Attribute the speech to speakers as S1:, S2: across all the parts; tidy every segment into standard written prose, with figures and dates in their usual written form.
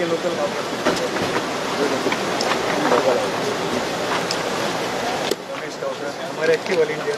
S1: Local हमारे active all India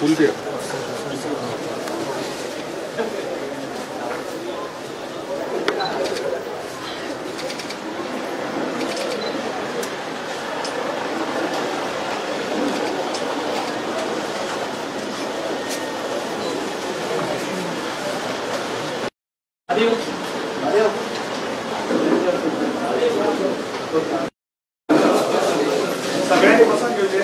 S1: full दिया सगळ्यांनी बसून घेऊचे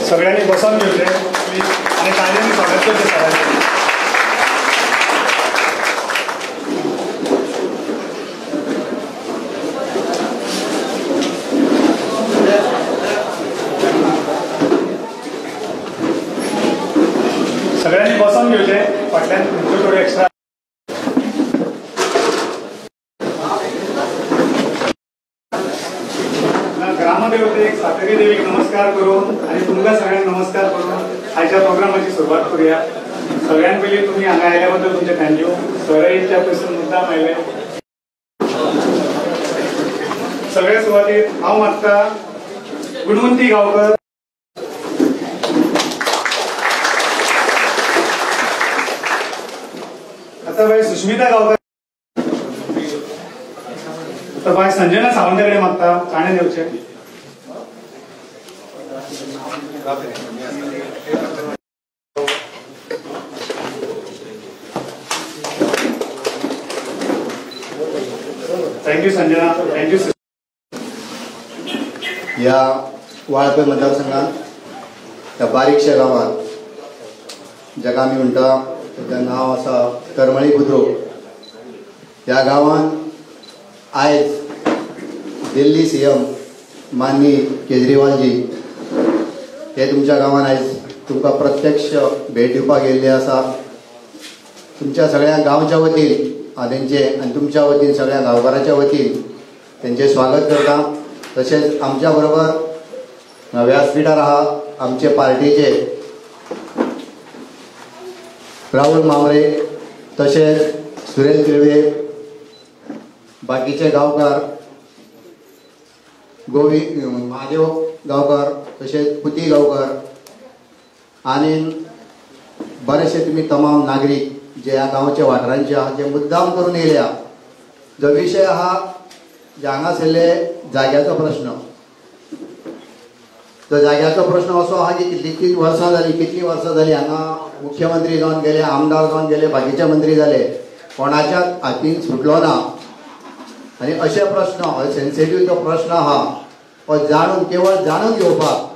S1: सगळ्यांनी बसून घेऊचे आणि काळजीने स्वागत करते सगळ्यांनी सगळ्यांनी बसून घेऊचे फाटल्यान तुमचे थोडे एक्स्ट्रा ग्रामदेवतेक सातेरी देवीक नमस्कार करून आणि तुमकां सगळ्यांक नमस्कार करून आयच्या प्रोग्रामाची सुरवात करूया। सगळ्यांत पयलीं तुम्ही हांगा आयल्या बद्दल तुमचे थँक्यू। सराईच्या पयसून मुद्दाम आयले। सगळ्या सुवातेक हांव मागता गुणवंती गांवकर आता बाय सुष्मिता गांवकर तर बाय संजना सावंताकडे मागता चाणे देवचे थँक्यू संजना थँक्यू।
S2: या वाळपय मतदारसंघात त्या बारीकशा गावात जगा आमी म्हणटा त्याचं नाव आसा करमळी बुद्रुक। या गावात आज दिल्ली सीएम माननीय केजरीवाल जी हे तुमच्या गावात आज तुमकां प्रत्यक्ष भेट दिवपाक येयल्ले आसा। तुमच्या सगळ्या गांवच्या वतीन तेंचे आनी तुमच्या वतीन सगळ्या गांवकारांच्या वतीन तेंचे स्वागत करता। तशेंच आमच्या बरोबर व्यासपीठार आहा आमचे पार्टीचे राहुल मामरे तशेंच सुरेश तिळवे बाकीचे गांवकार गोवी महादेव गांवकार तशेंच पुती गांवकार आनी बरेचशे तुमी तमाम नागरीक जे ह्या गांवच्या वाठारांचे आहा जे मुद्दाम करून येयल्या। जो विशय आहा जे हांगासरले जाग्याचो प्रश्न तो जाग्याचो प्रश्न असो आहा की कितली वर्सां जाली हांगा मुख्यमंत्री जावन गेले आमदार जावन गेले बाकीचे मंत्री जाले कोणाच्याच हातीन सुटलो ना। आणि असे प्रश्न हो सेन्सिटिव्ह तो प्रश्न आहा हो केवळ जाणून घेवपाक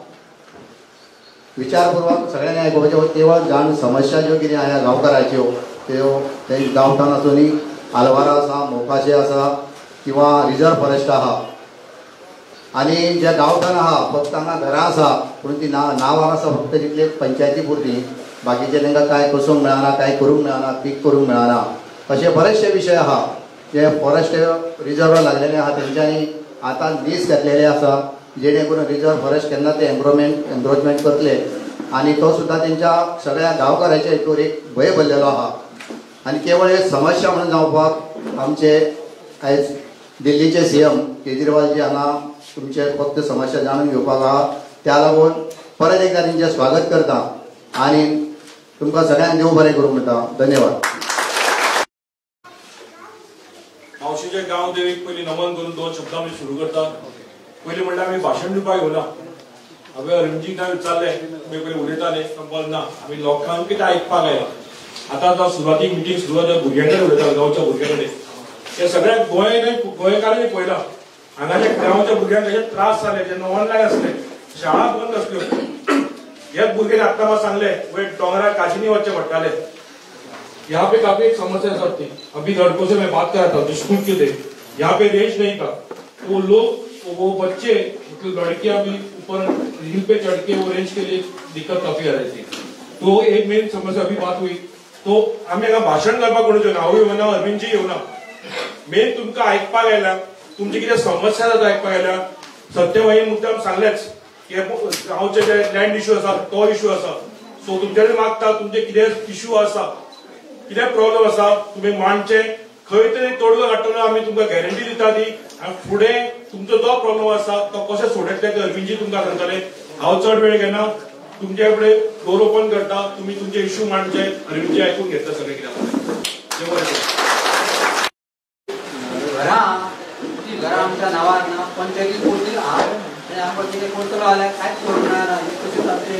S2: विचारपूर्वक सगळ्यांनी आयकुपाचें केवळ जाण समस्या ज्यो कितें आहा गांवकाराच्यो त्यो ते गांवठाण आसूनी आलवारा आसा मोकाशे आसा किंवा रिजर्व फॉरेस्ट आहा आनी जे गांवठाण आहा फक्त हांगा घरां आसा पूण ती नांवां आसा फक्त तितले पंचायती पुरती बाकीचे तांकां काय कसूंक मेळना काय करूंक मेळना पीक करूंक मेळना अशे बरेचशे विशय आहा जे फॉरेस्ट रिजर्व लागलेले आहा तेंच्यांनी आतां दीस घेतलेले आसा जेणे करून रिजर्व फॉरेस्ट केन्ना ते एनक्रोचमेंट करतले आणि तो सुद्धा त्यांच्या सगळ्या गांवकारांच्या हितूर एक भंय भरलेलो आहा आणि केवळ एक समस्या म्हणून जावपाक आमचे आयज दिल्लीचे CM केजरीवालजी हांगा तुमचे फक्त समस्या जाणून घेवपाक आहा त्या लागून परत एकदा तेंचे स्वागत करता आणि तुमकां सगळ्यांक देव बरें करूं म्हणटा. धन्यवाद.
S3: मावशीचे गांव देवीक पयलीं नमन करून 2 शब्दां सुरू करता. पयलीं म्हणल्यार आमी भाशण दिवपाक येवना. हांवें अरविंदजीक विचारलें तुमी पयलीं उलयताले बोल ना आमी लोकांक कितें आयकपाक आयला. आतां सुरवातीक मिटींग सुरू जाता भुरग्यां कडेन उलयता गांवच्या भुरग्यां कडेन. हे सगळ्या गोंयकारांनी पळयलां हांगाच्या गांवच्या भुरग्यांक कशे त्रास जाले जेन्ना ऑनलायन आसले शाळा बंद आसल्यो. हे भुरगे आत्तां म्हाका सांगले वयर दोंगरा काशिनी वचचें पडटालें. यहाँ पे काफी एक समस्या है सकती. अभी लड़कों से मैं बात कर रहा था स्कूल के थे यहाँ पे रेंज नहीं था तो लोग वो बच्चे मतलब लड़कियां भी ऊपर हिल पे चढ़ के वो रेंज के लिए दिक्कत काफी आ रही थी. तो एक मेन समस्या अभी बात हुई तो आम्ही हांगा भाषण करपाक कोण येवना हांव येवना अरविंदजी येवना. मेन तुमकां आयकपाक आयला तुमची कितें समस्या जाता आयकपाक आयला. सत्यवाही मुद्दाम सांगलेच की गांवचे जे लँड इश्यू आसा तो इश्यू आसा सो तुमचे कडेन मागता तुमचे कितें इश्यू आसा कितें प्रॉब्लेम आसा तुमी मांडचे खंय तरी तोडगो काडटलो आमी तुमकां गॅरंटी दिता ती आनी फुडें तुमचो जो प्रॉब्लेम आसा तो कशें सोडयतले ते अरविंदजी तुमकां सांगतले. हांव चड वेळ घेना तुमचे कडेन डोर ओपन करता तुमी तुमचे इश्यू मांडचे अरविंदजी आयकून घेतले सगळे कितें
S4: घरा आमच्या नावार ना पंचायती कोर्टील आहा आणि आमकां कितें करतलो जाल्यार कांयच करूंक मेळना. तशेंच आमचे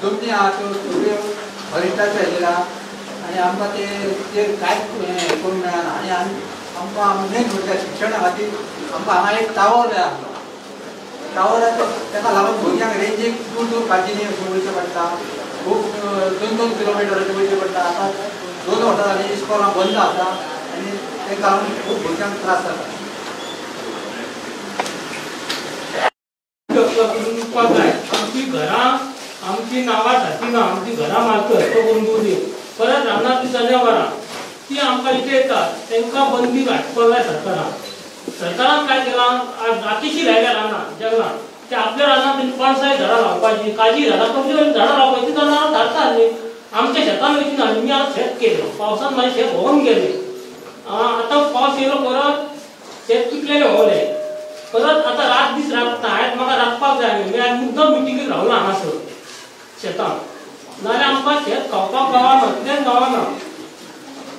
S4: जमनी आहा त्यो सगळ्यो हरिताच्यो आयिल्ल्या आणि आमकां ते कांयच करूंक मेळना आणि आमकां मेन म्हणजे शिक्षणा खातीर आमकां हांगा एक टावर जाय आसलो. टावराचो ताका लागून भुरग्यांक रेंजीक दूर दूर काजीनी वयचें पडटा. खूब 2-2 किलोमिटर वयचें पडटा. आतां 2 वर्सां जालीं इस्कॉलां बंद आसा आनी ते लागून खूब भुरग्यांक त्रास जाता.
S5: आमची घरां आमची नांवां सारकी ना आमची घरां मारकर तो करून दिवची परत रानांतली जनावरां ती आमकां इथे येतात तांकां बंदी घातपाक जाय सरकारान. सरकारान काय केलां रातीची लायल्या रानां जंगलां ते आपल्या रानांत पणसाची झाडां लावपाची काजी झाडां कमी झाडां लावपाची जनावरां धाडटा न्ही. आमच्या शेतान वयची आमी आतां शेत केलें पावसान म्हाजें शेत व्हांवून गेलें. आतां पावस येयलो परत शेत कितलेले व्हांवलें परत आतां रात दीस राखता. आयज म्हाका राखपाक जाय मी आयज मुद्दम मिटिंगेक रावला हांगासर शेतान नाल्यार आमकां शेत खावपाक गावना कितेंच गावना.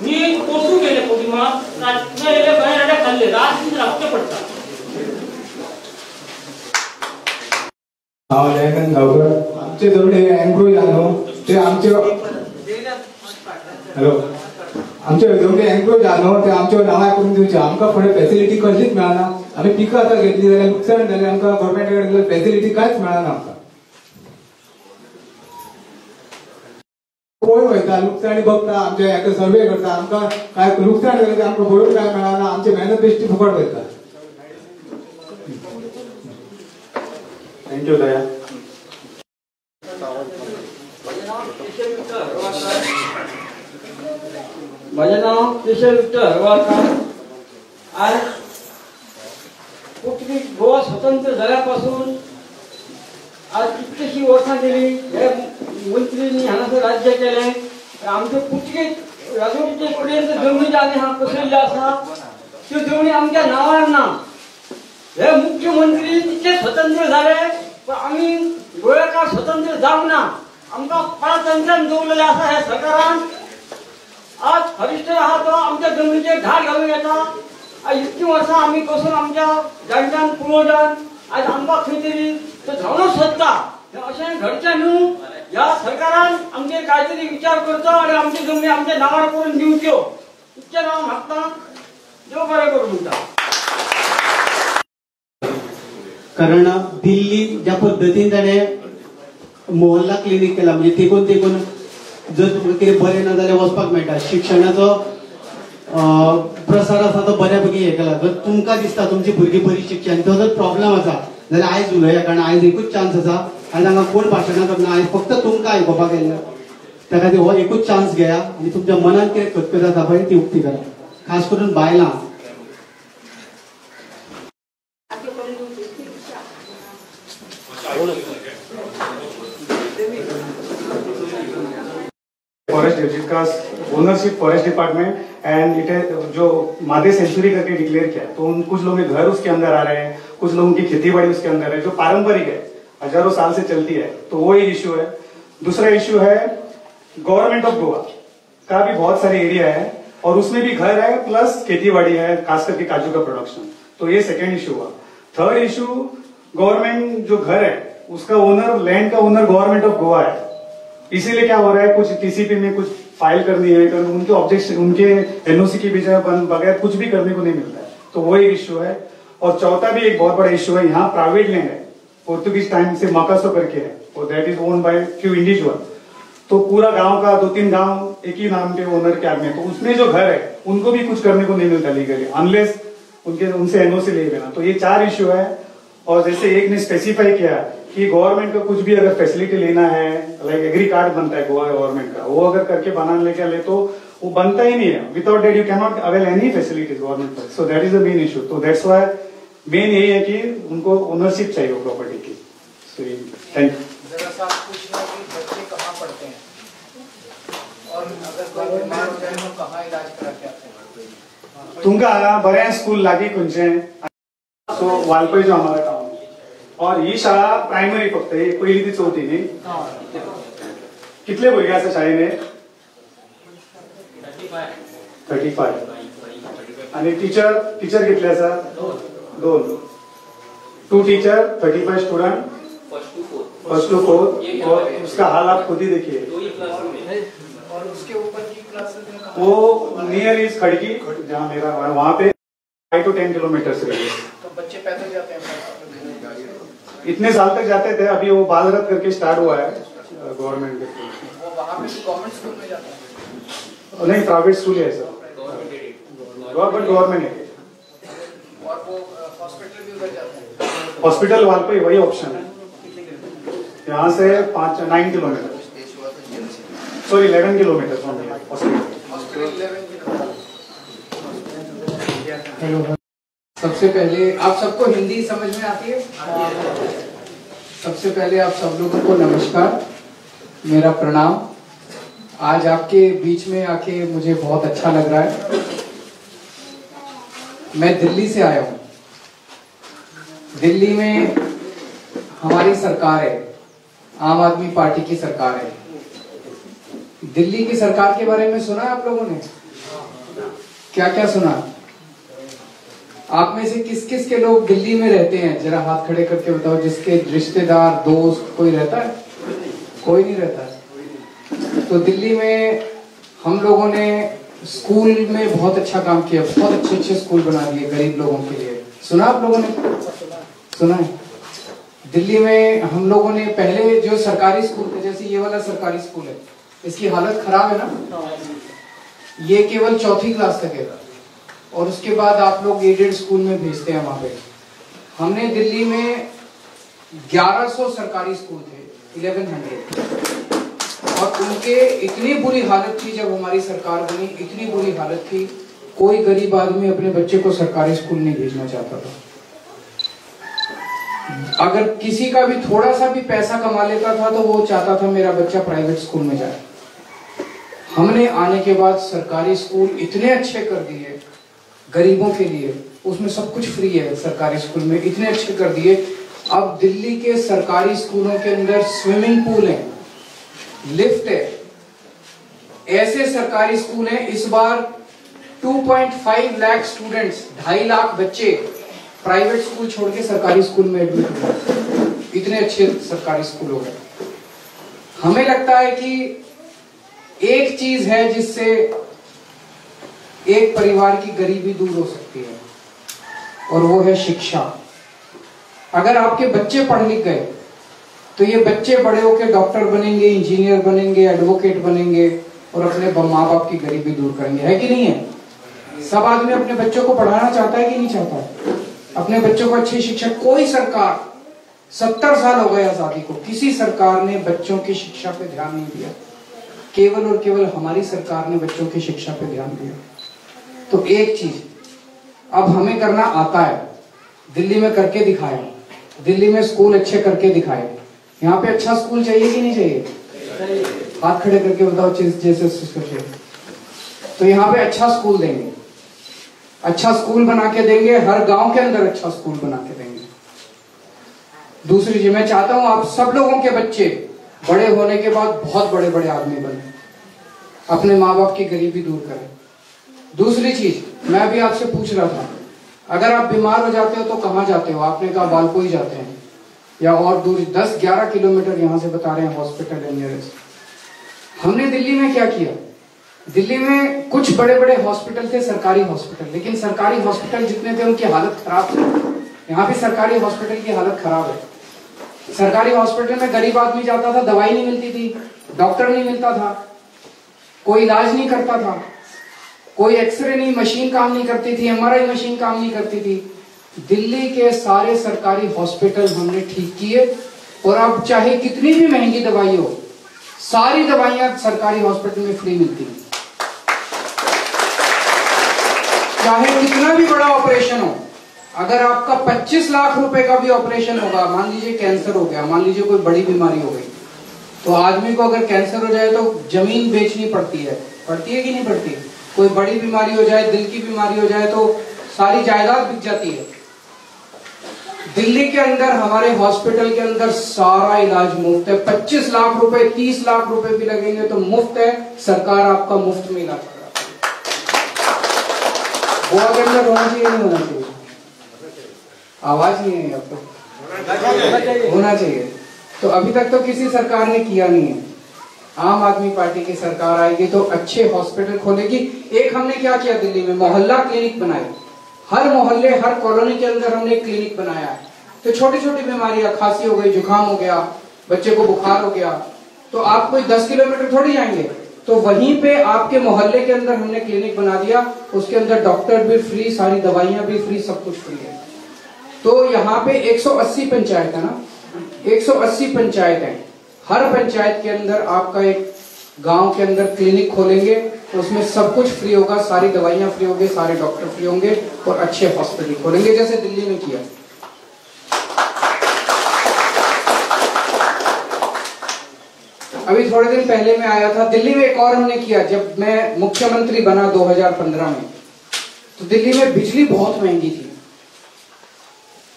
S5: मी पोसू गेले कोटिमात रातचे येयले भायर रेडे खाल्ले रात दीस राखचें पडटा.
S6: हांव जयकांत गांवकर आमचे जेवढे एन्क्रोच आहा न्हू ते आमचे हॅलो आमचे जेवढे एन्क्रोच आहा न्हू ते आमच्या नांवार करून दिवचे. आमकां फुडें फॅसिलिटी कसलीच मेळना. आमी पिकां आतां घेतली जाल्यार लुकसाण जालें आमकां गव्हर्मेंटा कडेन फॅसिलिटी कांयच मेळना. आमकां पळय वयता लुकसाणी बघता आमचे हाका सर्वे करता आमकां काय लुकसाण जालें तें आमकां पळोवंक काय मेळना. आमची मेहनत बेश्टी फुकट वयता.
S1: थँक्यू दया.
S4: माझे नाव केशव विठ्ठल हरवाळकर. आज पुर्तुगीज गोवा स्वतंत्र झाल्यापासून आज कितलीशी वर्सां गेली. हे मंत्रींनी हांगासर राज्य केलें. आमचे पुर्तुगीज राजवटीचे पर्यंत जमनी ज्यो आमी हांगा पसरिल्ल्यो आसा त्यो जमनी आमच्या नांवार ना. हे मुख्यमंत्री तितले स्वतंत्र झाले पण आमी गोंयकार स्वतंत्र जावंक ना. आमकां पारतंत्र्यान दवरलेलें आसा हे सरकारान. आज हरिश्टर आहा तो आमच्या जमनीचेर धाड घालून येता. आज इतकी वर्सां आमी कसून आमच्या जाणट्यान पुर्वजान आज आमकां खंय तरी तो जावनच सोदता. अशें घडचें न्हू. ह्या सरकारान आमचेर काय तरी विचार करचो आनी आमची जमनी आमच्या नांवार करून दिवच्यो इतकें हांव मागतां. देव बरें करूं म्हणटा.
S7: कारण दिल्ली ज्या पद्दतीन ताणें मोहल्ला क्लिनीक केला म्हणजे देखून देखून जर तुमकां कितें बरें ना जाल्यार वचपाक मेळटा. शिक्षणाचो प्रसार आसा तो बऱ्यापैकी हे केला. जर तुमकां दिसता तुमची भुरगीं बरी शिक्षण तो जर प्रॉब्लेम आसा जाल्यार आयज उलया कारण आयज एकूच चान्स आसा. आयज हांगा कोण भाशणां करना आयज फक्त तुमकां आयकोपाक येयला. त्या खातीर हो एकूच चान्स घेया आनी तुमच्या मनान कितें खतखत आसा पळय ती उक्ती करा. खास करून बायलां
S1: फॉरेस्ट जिसका ownership forest department and it है जो मादे सेंचुरी करके डिक्लेयर किया, तो उन कुछ लोगों के घर उसके अंदर आ रहे हैं, कुछ लोगों की खेती बाड़ी उसके अंदर है जो पारंपरिक है, हजारों साल से चलती है, तो वो एक इश्यू है। दूसरा इश्यू है गवर्नमेंट ऑफ गोवा का भी बहुत सारे एरिया है और उसमें भी घर है प्लस खेती बाड़ी है, खास करके काजू का प्रोडक्शन, तो ये सेकेंड इश्यू हुआ। थर्ड इश्यू गवर्नमेंट जो घर है उसका ओनर, लैंड का ओनर गवर्नमेंट ऑफ गोवा है, इसीलिए क्या हो रहा है कुछ टीसीपी में कुछ फाइल करनी है, उनके ऑब्जेक्शन, उनके एनओसी की बगैर कुछ भी करने को नहीं मिलता है, तो वो एक इश्यू है। और चौथा भी एक बहुत बड़ा इश्यू है, यहाँ प्राइवेट लैंड है, पोर्तुगीज टाइम से मकासो करके है और that is own by few individual, तो पूरा गांव का 2-3 गांव एक ही नाम के ओनर के आदमी है, तो उसमें जो घर है उनको भी कुछ करने को नहीं मिलता लीगली अनलेस उनसे एनओसी ले लेना, तो ये 4 इश्यू है। और जैसे एक ने स्पेसिफाई किया कि गवर्नमेंट को कुछ भी अगर फैसिलिटी लेना है, लाइक एग्री कार्ड बनता है गोवा गवर्नमेंट का, वो अगर करके बनाने लेके ले तो वो बनता ही नहीं है, without that you can not avail any facilities government पर, so that is the main issue. तो दैट्स व्हाई मेन यही है कि उनको ओनरशिप चाहिए प्रॉपर्टी की। So thank you.
S8: जरा सा पूछना कि बच्चे कहाँ पढ़ते हैं और अगर कोई बीमार हो जाए तो कहाँ इलाज करा के आते हैं?
S1: तुमका बऱ्या स्कूल लागीं खंयचे, सो वालपय जो हमारा टाउन, और ही शाळा प्रायमरी फक्त ही 1ली ते 4थी न्ही, कितले भुरगे आसा शाळेने? 35 आणि टीचर कितले आसा? 2 teacher 35 student first to fourth, और उसका हाल आप खुद ही देखिए।
S8: और उसके ऊपर की क्लासेस
S1: वो नियर इज खड़की जहाँ मेरा वहाँ पे 5 to 10 किलोमीटर से,
S8: तो बच्चे पैदल जाते हैं?
S1: इतने साल तक जाते थे, अभी वो बाल रद्द करके स्टार्ट हुआ है गवर्नमेंट के थ्रू।
S8: वो वहाँ पे गवर्नमेंट स्कूल में जाते हैं?
S1: नहीं, प्राइवेट स्कूल है सर, गवर्नमेंट है।
S8: और वो हॉस्पिटल भी उधर जाते हैं?
S1: हॉस्पिटल वाल पे वही ऑप्शन है, यहाँ से 9 kilometre, sorry 11 kilometre
S8: hospital 11 kilometre.
S9: Hello, सबसे पहले आप सबको हिंदी समझ में आती है? सबसे पहले आप सब लोगों को नमस्कार, मेरा प्रणाम। आज आपके बीच में आके मुझे बहुत अच्छा लग रहा है। मैं दिल्ली से आया हूँ। दिल्ली में हमारी सरकार है, आम आदमी पार्टी की सरकार है। दिल्ली की सरकार के बारे में सुना है आप लोगों ने? क्या क्या सुना? आप में से किस किस के लोग दिल्ली में रहते हैं? जरा हाथ खड़े करके बताओ, जिसके रिश्तेदार दोस्त कोई रहता है? कोई नहीं रहता है। तो दिल्ली में हम लोगों ने स्कूल में बहुत अच्छा काम किया, बहुत अच्छे अच्छे स्कूल बना दिए गरीब लोगों के लिए। सुना आप लोगों ने? सुना है? दिल्ली में हम लोगों ने पहले जो सरकारी स्कूल थे, जैसे ये वाला सरकारी स्कूल है, इसकी हालत खराब है ना, ये केवल 4th क्लास तक है और उसके बाद आप लोग एडेड स्कूल में भेजते हैं। वहां पे हमने दिल्ली में 1100 सरकारी स्कूल थे, 1100, और उनके इतनी बुरी हालत थी जब हमारी सरकार बनी, इतनी बुरी हालत थी, कोई गरीब आदमी अपने बच्चे को सरकारी स्कूल नहीं भेजना चाहता था। अगर किसी का भी थोड़ा सा भी पैसा कमा लेता था तो वो चाहता था मेरा बच्चा प्राइवेट स्कूल में जाए। हमने आने के बाद सरकारी स्कूल इतने अच्छे कर दिए गरीबों के लिए, उसमें सब कुछ फ्री है सरकारी स्कूल में, इतने अच्छे कर दिए। अब दिल्ली के सरकारी स्कूलों के अंदर स्विमिंग पूल है, लिफ्ट है, ऐसे सरकारी स्कूल हैं। इस बार 2.5 लाख स्टूडेंट्स, 2.5 लाख बच्चे प्राइवेट स्कूल छोड़ के सरकारी स्कूल में एडमिट हुए। इतने अच्छे सरकारी स्कूल हो गए। हमें लगता है कि एक चीज है जिससे एक परिवार की गरीबी दूर हो सकती है, और वो है शिक्षा। अगर आपके बच्चे पढ़ लिख गए तो ये बच्चे बड़े होकर डॉक्टर बनेंगे, इंजीनियर बनेंगे, एडवोकेट बनेंगे और अपने माँ बाप की गरीबी दूर करेंगे, है कि नहीं है? सब आदमी अपने बच्चों को पढ़ाना चाहता है कि नहीं चाहता है? अपने बच्चों को अच्छी शिक्षा। कोई सरकार, 70 साल हो गए आजादी को, किसी सरकार ने बच्चों की शिक्षा पे ध्यान नहीं दिया। केवल और केवल हमारी सरकार ने बच्चों की शिक्षा पे ध्यान दिया। तो एक चीज अब हमें करना आता है, दिल्ली में करके दिखाया, दिल्ली में स्कूल अच्छे करके दिखाए। यहाँ पे अच्छा स्कूल चाहिए कि नहीं चाहिए? हाथ खड़े करके बताओ जैसे। तो यहाँ पे अच्छा स्कूल देंगे, अच्छा स्कूल बना के देंगे, हर गांव के अंदर अच्छा स्कूल बना के देंगे। दूसरी चीज, मैं चाहता हूं आप सब लोगों के बच्चे बड़े होने के बाद बहुत बड़े बड़े आदमी बने, अपने माँ बाप की गरीबी दूर करें। दूसरी चीज, मैं अभी आपसे पूछ रहा था, अगर आप बीमार हो जाते हो तो कहाँ जाते हो? आपने कहा बालकोई जाते हैं या और दूर 10-11 किलोमीटर यहाँ से बता रहे हैं हॉस्पिटल है नियरेस्ट। हमने दिल्ली में क्या किया, दिल्ली में कुछ बड़े बड़े हॉस्पिटल थे, सरकारी हॉस्पिटल, लेकिन सरकारी हॉस्पिटल जितने थे उनकी हालत खराब थी। यहाँ भी सरकारी हॉस्पिटल की हालत खराब है। सरकारी हॉस्पिटल में गरीब आदमी जाता था, दवाई नहीं मिलती थी, डॉक्टर नहीं मिलता था, कोई इलाज नहीं करता था, कोई एक्सरे नहीं, मशीन काम नहीं करती थी, MRI मशीन काम नहीं करती थी। दिल्ली के सारे सरकारी हॉस्पिटल हमने ठीक किए और अब चाहे कितनी भी महंगी दवाई हो, सारी दवाइयां सरकारी हॉस्पिटल में फ्री मिलती हैं। चाहे कितना भी बड़ा ऑपरेशन हो, अगर आपका 25 लाख रुपए का भी ऑपरेशन होगा, मान लीजिए कैंसर हो गया, मान लीजिए कोई बड़ी बीमारी हो गई, तो आदमी को अगर कैंसर हो जाए तो जमीन बेचनी पड़ती है कि नहीं पड़ती? कोई बड़ी बीमारी हो जाए, दिल की बीमारी हो जाए तो सारी जायदाद बिक जाती है। दिल्ली के अंदर हमारे हॉस्पिटल के अंदर सारा इलाज मुफ्त है। 25 लाख रुपए 30 लाख रुपए भी लगेंगे तो मुफ्त है, सरकार आपका मुफ्त में इलाज कराती है। गोवा के अंदर होना चाहिए नहीं होना चाहिए? आवाज नहीं है आपको, होना चाहिए। तो अभी तक तो किसी सरकार ने किया नहीं है। आम आदमी पार्टी की सरकार आएगी तो अच्छे हॉस्पिटल खोलेगी। एक हमने क्या किया, दिल्ली में मोहल्ला क्लिनिक बनाए, हर मोहल्ले हर कॉलोनी के अंदर हमने क्लिनिक बनाया है। तो छोटी छोटी बीमारियां, खांसी हो गई, जुकाम हो गया, बच्चे को बुखार हो गया, तो आप कोई 10 किलोमीटर थोड़ी जाएंगे, तो वहीं पे आपके मोहल्ले के अंदर हमने क्लिनिक बना दिया। उसके अंदर डॉक्टर भी फ्री, सारी दवाइयां भी फ्री, सब कुछ फ्री है। तो यहाँ पे 180 पंचायत है ना, 180 पंचायत है। हर पंचायत के अंदर आपका एक गांव के अंदर क्लिनिक खोलेंगे, तो उसमें सब कुछ फ्री होगा, सारी दवाइयां फ्री होंगी, सारे डॉक्टर फ्री होंगे और अच्छे हॉस्पिटल खोलेंगे जैसे दिल्ली में किया। अभी थोड़े दिन पहले मैं आया था दिल्ली में, एक और हमने किया। जब मैं मुख्यमंत्री बना 2015 में, तो दिल्ली में बिजली बहुत महंगी थी,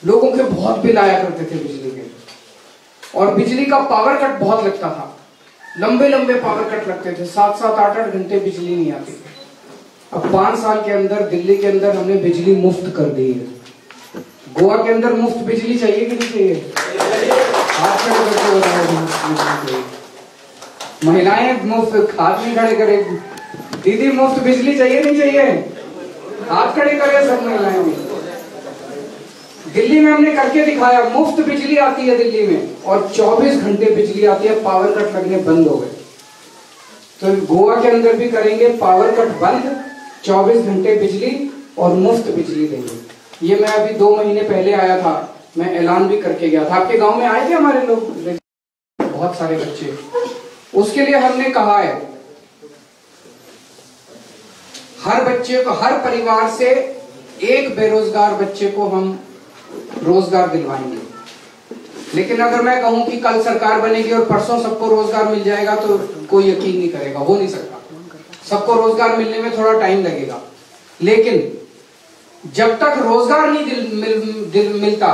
S9: लोगों के बहुत बिल आया करते थे बिजली के, और बिजली का पावर कट बहुत लगता था, लंबे लंबे पावर कट लगते थे, 7-7 8-8 घंटे बिजली नहीं आती थी। अब 5 साल के अंदर दिल्ली के अंदर हमने बिजली मुफ्त कर दी है। गोवा के अंदर मुफ्त बिजली चाहिए कि नहीं चाहिए? हाथ खड़े करके बताओ, महिलाएं मुफ्त, हाथ नहीं खड़े करे, दीदी मुफ्त बिजली चाहिए नहीं चाहिए? हाथ खड़े करे सब महिलाएं। दिल्ली में हमने करके दिखाया, मुफ्त बिजली आती है दिल्ली में और 24 घंटे बिजली आती है, पावर कट लगने बंद हो गए। तो गोवा के अंदर भी करेंगे, पावर कट बंद, 24 घंटे बिजली और मुफ्त बिजली देंगे। ये मैं अभी 2 महीने पहले आया था, मैं ऐलान भी करके गया था। आपके गांव में आए थे हमारे लोग, बहुत सारे बच्चे। उसके लिए हमने कहा है हर बच्चे को, हर परिवार से एक बेरोजगार बच्चे को हम रोजगार दिलवाएंगे। लेकिन अगर मैं कहूं कि कल सरकार बनेगी और परसों सबको रोजगार मिल जाएगा तो कोई यकीन नहीं करेगा, हो नहीं सकता। सबको रोजगार मिलने में थोड़ा टाइम लगेगा, लेकिन जब तक रोजगार नहीं मिलता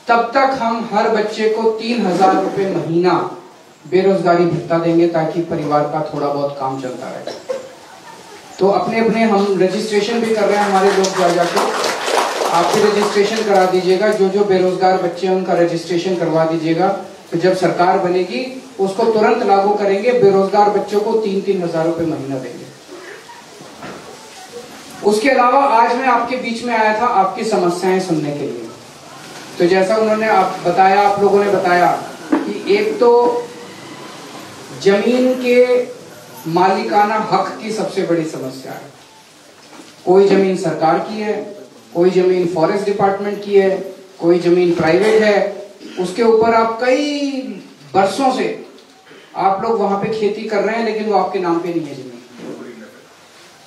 S9: तब तक हम हर बच्चे को 3000 रुपए महीना बेरोजगारी भत्ता देंगे, ताकि परिवार का थोड़ा बहुत काम चलता रहे। तो अपने अपने हम रजिस्ट्रेशन भी कर रहे हैं, हमारे लोग जा जाके आप भी रजिस्ट्रेशन करा दीजिएगा। जो जो बेरोजगार बच्चे हैं उनका रजिस्ट्रेशन करवा दीजिएगा। तो जब सरकार बनेगी उसको तुरंत लागू करेंगे, बेरोजगार बच्चों को 3-3 हजार रुपए महीना देंगे। उसके अलावा आज मैं आपके बीच में आया था आपकी समस्याएं सुनने के लिए। तो जैसा उन्होंने आप लोगों ने बताया कि एक तो जमीन के मालिकाना हक की सबसे बड़ी समस्या है। कोई जमीन सरकार की है, कोई जमीन फॉरेस्ट डिपार्टमेंट की है, कोई जमीन प्राइवेट है, उसके ऊपर आप कई बरसों से आप लोग वहां पे खेती कर रहे हैं, लेकिन वो आपके नाम पे नहीं है जमीन।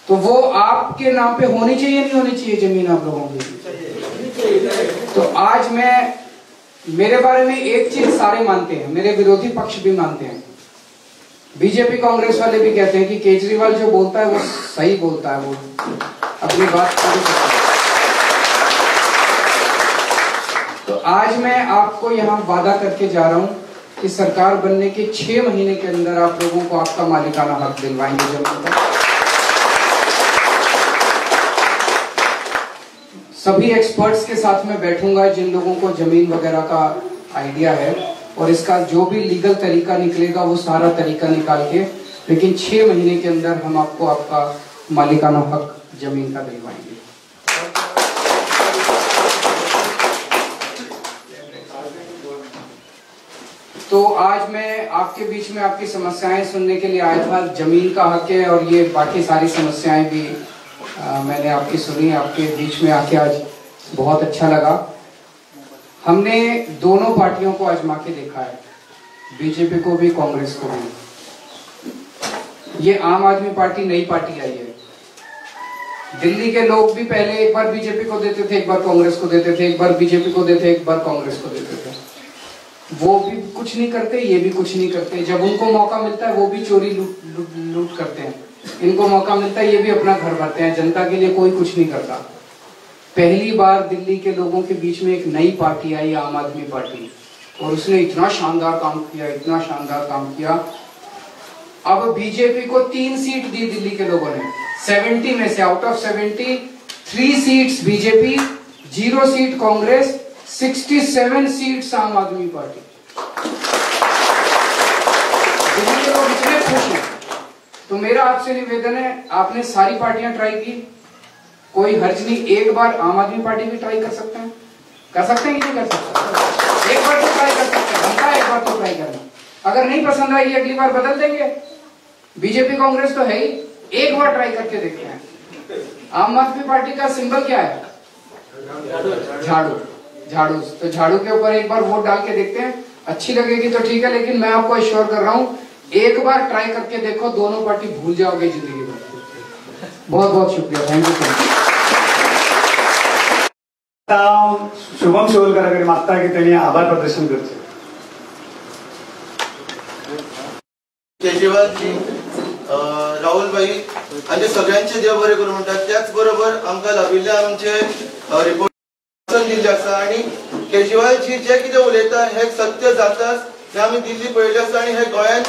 S9: तो वो आपके नाम पे होनी चाहिए नहीं होनी चाहिए जमीन आप लोगों की? तो आज मेरे बारे में एक चीज सारे मानते हैं, मेरे विरोधी पक्ष भी मानते हैं, बीजेपी कांग्रेस वाले भी कहते हैं कि केजरीवाल जो बोलता है वो सही बोलता है, वो अपनी बात कर सकता है। तो आज मैं आपको यहाँ वादा करके जा रहा हूँ कि सरकार बनने के 6 महीने के अंदर आप लोगों को आपका मालिकाना हक दिलवाएंगे जमीन का। सभी एक्सपर्ट्स के साथ में बैठूंगा जिन लोगों को जमीन वगैरह का आइडिया है, और इसका जो भी लीगल तरीका निकलेगा वो सारा तरीका निकाल के, लेकिन 6 महीने के अंदर हम आपको आपका मालिकाना हक जमीन का दिलवाएंगे। तो आज मैं आपके बीच में आपकी समस्याएं सुनने के लिए आया था। जमीन का हक है और ये बाकी सारी समस्याएं भी मैंने आपकी सुनी, आपके बीच में आके आज बहुत अच्छा लगा। हमने दोनों पार्टियों को आजमा के देखा है, बीजेपी को भी कांग्रेस को भी। ये आम आदमी पार्टी नई पार्टी आई है। दिल्ली के लोग भी पहले एक बार बीजेपी को देते थे, एक बार कांग्रेस को देते थे, एक बार बीजेपी को देते, एक बार कांग्रेस को देते थे। वो भी कुछ नहीं करते, ये भी कुछ नहीं करते। जब उनको मौका मिलता है वो भी चोरी लूट करते हैं। इनको मौका मिलता है ये भी अपना घर भरते हैं। जनता के लिए कोई कुछ नहीं करता। पहली बार दिल्ली के लोगों के बीच में एक नई पार्टी आई, आम आदमी पार्टी, और उसने इतना शानदार काम किया, इतना शानदार काम किया। अब बीजेपी को 3 सीट दी दिल्ली के लोगों ने। 70 में से out of 70 3 seats BJP, 0 seat Congress, 67 seats आम आदमी पार्टी। दिल्ली के लोग इतने खुश हैं। तो मेरा आपसे निवेदन है, आपने सारी पार्टियां ट्राई की, कोई हर्ज नहीं। एक बार आम आदमी पार्टी भी ट्राई कर सकते हैं, कर सकते हैं कि नहीं कर सकते? एक बार तो ट्राई कर सकते हैं, बनता है एक बार तो ट्राई करना। अगर नहीं पसंद आएगी अगली बार बदल देंगे। बीजेपी कांग्रेस तो है ही, एक बार ट्राई करके देखते हैं। आम आदमी पार्टी का सिंबल क्या है? झाड़ू। झाड़ू, तो झाड़ू के ऊपर एक बार वोट डाल के देखते हैं। अच्छी लगेगी तो ठीक है, लेकिन मैं आपको एश्योर कर रहा हूं एक बार ट्राई करके देखो, दोनों पार्टी भूल जाओगे जिंदगी में। बहुत बहुत शुक्रिया, थैंक यू।
S1: शुभम शिवलकर मागता की त्यांनी आभार प्रदर्शन करचे।
S10: केजरीवाल जी, राहुल भाई आणि सगळ्यांचे देव बरे करून म्हणतात। त्याच बरोबर आमकां लाभिल्ले आमचे रिपोर्ट दिल्ले आसा आणि केजरीवाल जी जे कितें उलयता हे सत्य जाताच हे आमी दिल्ली पळयले आसा आणि हे गोंयांत